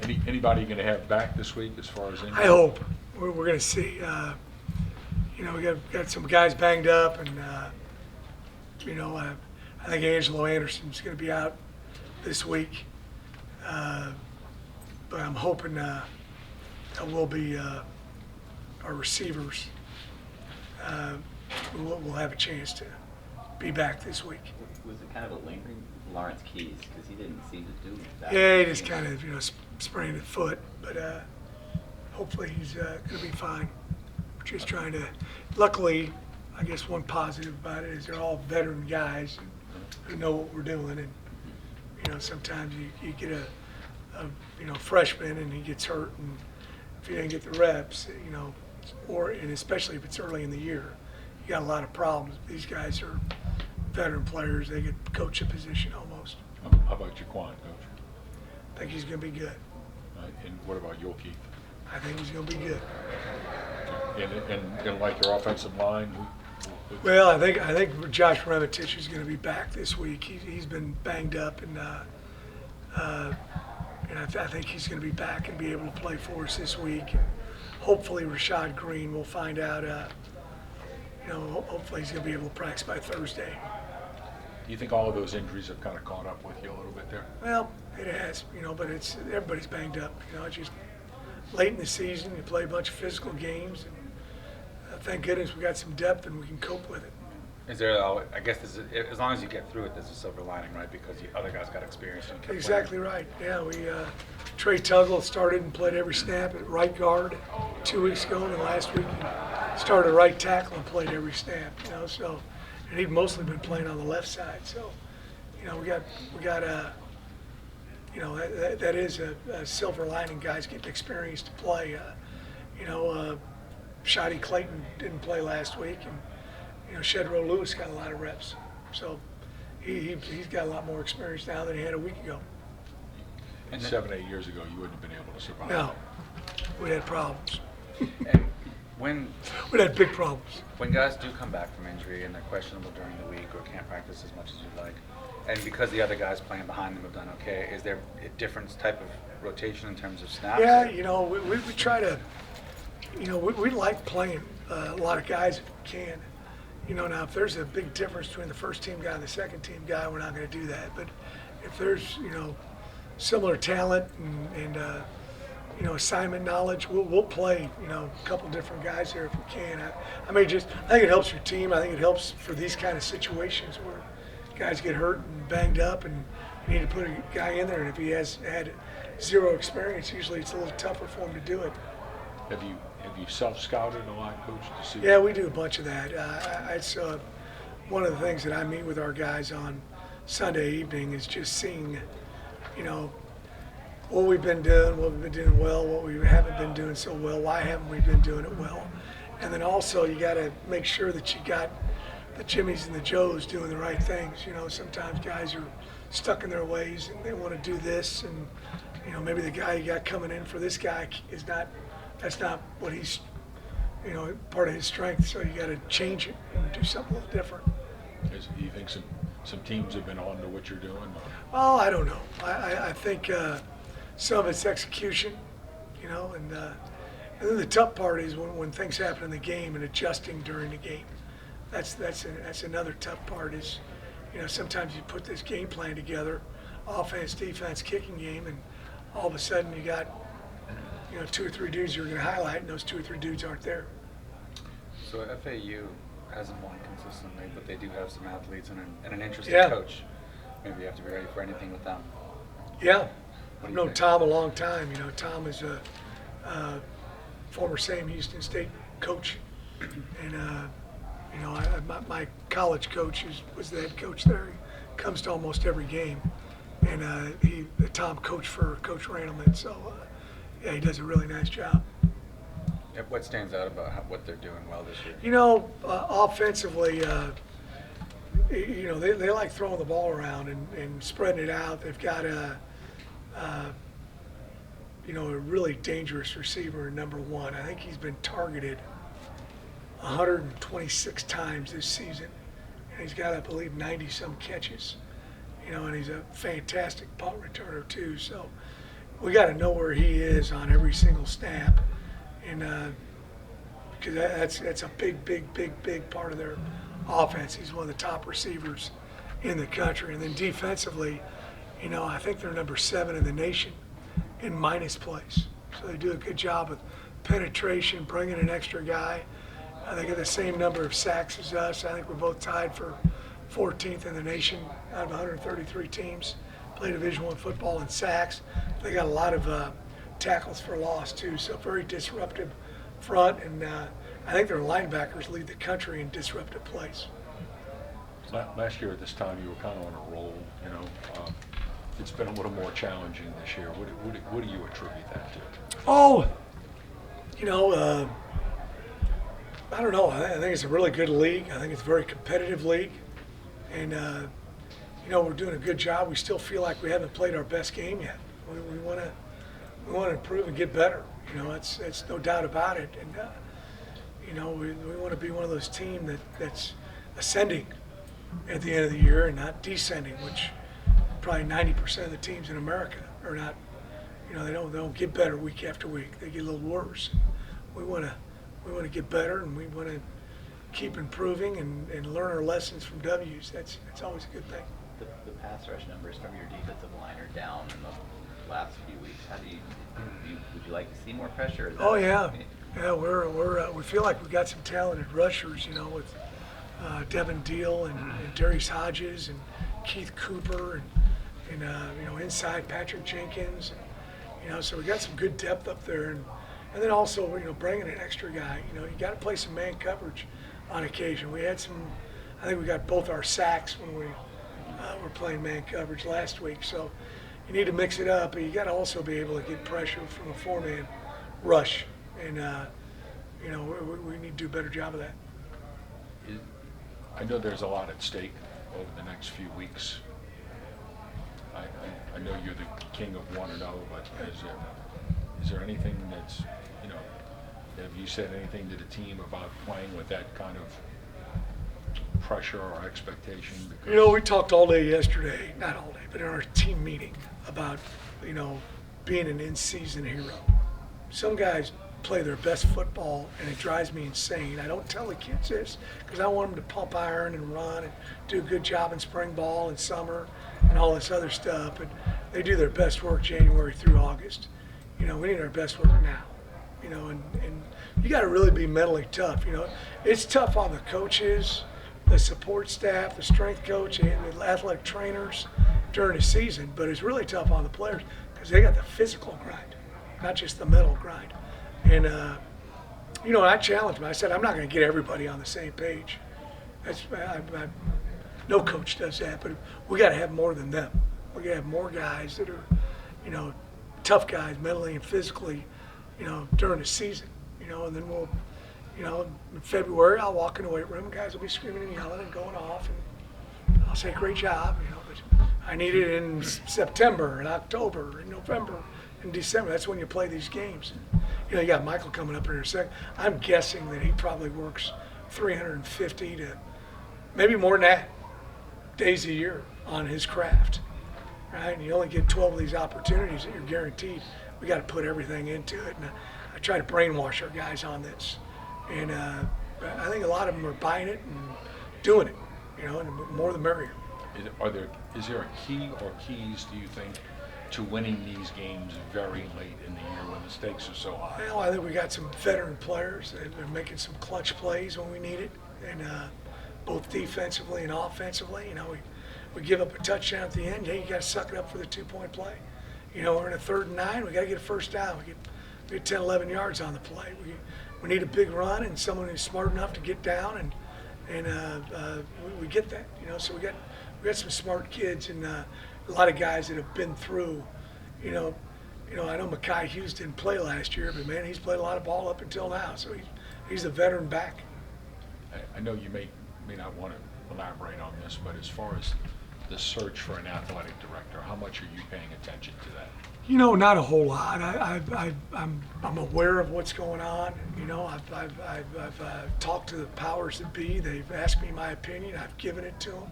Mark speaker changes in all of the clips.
Speaker 1: Anybody going to have back this week as far as injury?
Speaker 2: I hope. We're going to see. We got some guys banged up, and I think Angelo Anderson's going to be out this week. But I'm hoping that will be our receivers. We'll have a chance to be back this week.
Speaker 3: Was it kind of a lingering Lawrence Keys because he didn't seem to do that?
Speaker 2: Yeah, he just kind of sprained his foot, but hopefully he's going to be fine. We're just trying to. Luckily, I guess one positive about it is they're all veteran guys who know what we're doing, and sometimes you get a freshman and he gets hurt, and if you didn't get the reps, and especially if it's early in the year, you got a lot of problems. These guys are veteran players; they could coach a position almost.
Speaker 1: How about Jaquan, Coach?
Speaker 2: I think he's going to be good.
Speaker 1: And what about Yolke?
Speaker 2: I think he's going to be good.
Speaker 1: And like your offensive line?
Speaker 2: Well, I think Josh Remetich is going to be back this week. He's been banged up, and I think he's going to be back and be able to play for us this week. And hopefully, Rashad Green, we'll find out. Hopefully, he's going to be able to practice by Thursday.
Speaker 1: Do you think all of those injuries have kind of caught up with you a little bit there?
Speaker 2: Well, it has, but everybody's banged up. It's just late in the season. You play a bunch of physical games, and thank goodness we got some depth and we can cope with it.
Speaker 4: Is there? I guess as long as you get through it, there's a silver lining, right? Because the other guys got experience and kept
Speaker 2: Exactly
Speaker 4: playing.
Speaker 2: right. Yeah, Trey Tuggle started and played every snap at right guard 2 weeks ago, and last week he started at right tackle and played every snap. So, and he'd mostly been playing on the left side. So, we got that is a silver lining. Guys getting experience to play. Shotty Clayton didn't play last week, and Shedro Lewis got a lot of reps. So he's got a lot more experience now than he had a week ago.
Speaker 1: And 7, 8 years ago, you wouldn't have been able to survive.
Speaker 2: No, we had problems.
Speaker 4: And
Speaker 2: We had big problems.
Speaker 4: when guys do come back from injury and they're questionable during the week or can't practice as much as you'd like, and because the other guys playing behind them have done okay, is there a different type of rotation in terms of snaps?
Speaker 2: Yeah, we try to, we like playing a lot of guys if we can. Now if there's a big difference between the first team guy and the second team guy, we're not going to do that. But if there's, similar talent and assignment knowledge, we'll play, a couple different guys there if we can. I think it helps your team. I think it helps for these kind of situations where guys get hurt and banged up and you need to put a guy in there. And if he has had zero experience, usually it's a little tougher for him to do it.
Speaker 1: Have you self-scouted a lot, Coach, to see?
Speaker 2: Yeah, we do a bunch of that. It's one of the things that I meet with our guys on Sunday evening is just seeing, what we've been doing, what we've been doing well, what we haven't been doing so well, why haven't we been doing it well. And then also you got to make sure that you got the Jimmies and the Joes doing the right things. Sometimes guys are stuck in their ways and they want to do this, and maybe the guy you got coming in for this guy that's not what he's, part of his strength. So you got to change it and do something a little different.
Speaker 1: Do you think some teams have been on to what you're doing?
Speaker 2: Well, I don't know. I think some of it's execution, and then the tough part is when things happen in the game and adjusting during the game. That's another tough part is, sometimes you put this game plan together, offense, defense, kicking game, and all of a sudden you got, 2 or 3 dudes you're going to highlight, and those 2 or 3 dudes aren't there.
Speaker 4: So FAU hasn't won consistently, but they do have some athletes and an interesting
Speaker 2: Yeah.
Speaker 4: coach. Maybe you have to be ready for anything with them.
Speaker 2: Yeah,
Speaker 4: What
Speaker 2: I've
Speaker 4: do you
Speaker 2: known
Speaker 4: think?
Speaker 2: Tom a long time. Tom is a former Sam Houston State coach, and my college coach was the head coach there. He comes to almost every game, and Tom coached for Coach Randleman, so yeah, he does a really nice job.
Speaker 4: What stands out about what they're doing well this year?
Speaker 2: Offensively, they like throwing the ball around and spreading it out. They've got a really dangerous receiver in number 1. I think he's been targeted 126 times this season, and he's got, I believe, 90-some catches. And he's a fantastic punt returner too. So, we got to know where he is on every single snap, and because that's a big part of their offense. He's one of the top receivers in the country, and then defensively, I think they're number 7 in the nation in minus plays. So they do a good job of penetration, bringing an extra guy. They get the same number of sacks as us. I think we're both tied for 14th in the nation out of 133 teams. Play Division I football in sacks. They got a lot of tackles for loss too, so very disruptive front, and I think their linebackers lead the country in disruptive plays.
Speaker 1: Last year at this time, you were kind of on a roll, It's been a little more challenging this year. What do you attribute that to?
Speaker 2: Oh, I don't know. I think it's a really good league. I think it's a very competitive league. And, we're doing a good job. We still feel like we haven't played our best game yet. We want to improve and get better. It's no doubt about it. And, we want to be one of those teams that's ascending at the end of the year and not descending, which probably 90% of the teams in America are not. They don't get better week after week. They get a little worse. We want to get better, and we want to keep improving and learn our lessons from W's. That's always a good thing.
Speaker 3: The pass rush numbers from your defensive line are down in the last few weeks. How do you would you like to see more pressure?
Speaker 2: Oh yeah, we feel like we got some talented rushers, with Devin Deal and Darius Hodges and Keith Cooper and inside Patrick Jenkins. So we got some good depth up there, and then also bringing an extra guy. You got to play some man coverage on occasion. We had some. I think we got both our sacks when we were playing man coverage last week. So you need to mix it up, but you got to also be able to get pressure from a 4-man rush, and we need to do a better job of that.
Speaker 1: I know there's a lot at stake over the next few weeks. I know you're the king of 1-0, but is there anything that's, have you said anything to the team about playing with that kind of pressure or expectation? Because
Speaker 2: we talked all day yesterday, not all day, but in our team meeting about, being an in-season hero. Some guys play their best football, and it drives me insane. I don't tell the kids this because I want them to pump iron and run and do a good job in spring ball and summer and all this other stuff, but they do their best work January through August. We need our best work now, and you got to really be mentally tough. It's tough on the coaches, the support staff, the strength coach, and the athletic trainers during the season, but it's really tough on the players because they got the physical grind, not just the mental grind. And, I challenged them. I said, I'm not going to get everybody on the same page. No coach does that, but we got to have more than them. We got to have more guys that are, tough guys mentally and physically, during the season, and then we'll, in February, I'll walk in the weight room, guys will be screaming and yelling and going off, and I'll say, great job, but I need it in September and October and November and December. That's when you play these games. You got Michael coming up here in a second. I'm guessing that he probably works 350 to maybe more than that days a year on his craft, right? And you only get 12 of these opportunities that you're guaranteed. We got to put everything into it. And I try to brainwash our guys on this. And I think a lot of them are buying it and doing it, and the more the merrier.
Speaker 1: Is there a key or keys, do you think, to winning these games very late in the year when the stakes are so high?
Speaker 2: Well, I think we got some veteran players that are making some clutch plays when we need it, and both defensively and offensively. We give up a touchdown at the end. Yeah, you got to suck it up for the 2-point play. We're in a 3rd and 9. We got to get a first down. We get 10, 11 yards on the play. We need a big run and someone who's smart enough to get down, and we get that. So we got some smart kids and a lot of guys that have been through. I know Mekhi Hughes didn't play last year, but man, he's played a lot of ball up until now. So he's a veteran back.
Speaker 1: I know you may not want to elaborate on this, but as far as the search for an athletic director, how much are you paying attention to that?
Speaker 2: Not a whole lot. I'm aware of what's going on. I've talked to the powers that be. They've asked me my opinion. I've given it to them,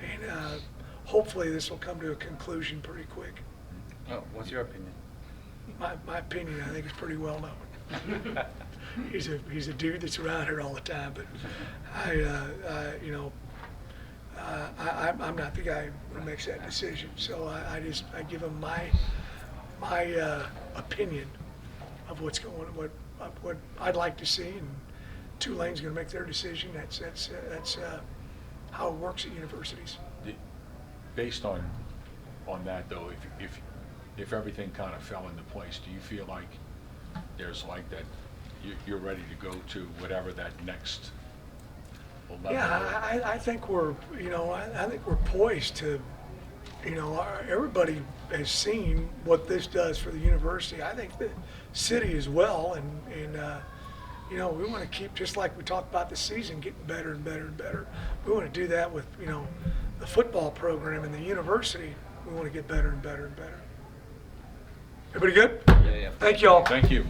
Speaker 2: and hopefully this will come to a conclusion pretty quick.
Speaker 4: Oh, what's your opinion?
Speaker 2: my opinion, I think is pretty well known. He's a dude that's around here all the time, but I'm not the guy who makes that decision. So I give him my opinion of what's going, what I'd like to see, and Tulane's going to make their decision. That's how it works at universities.
Speaker 1: Based on that though, if everything kind of fell into place, do you feel like there's like that you're ready to go to whatever that next level?
Speaker 2: Yeah, I think we're, I think we're poised to, everybody has seen what this does for the university. I think the city as well, and we want to keep, just like we talked about the season, getting better and better and better. We want to do that with, the football program and the university. We want to get better and better and better. Everybody good?
Speaker 3: Yeah.
Speaker 2: Thank you all.
Speaker 1: Thank you.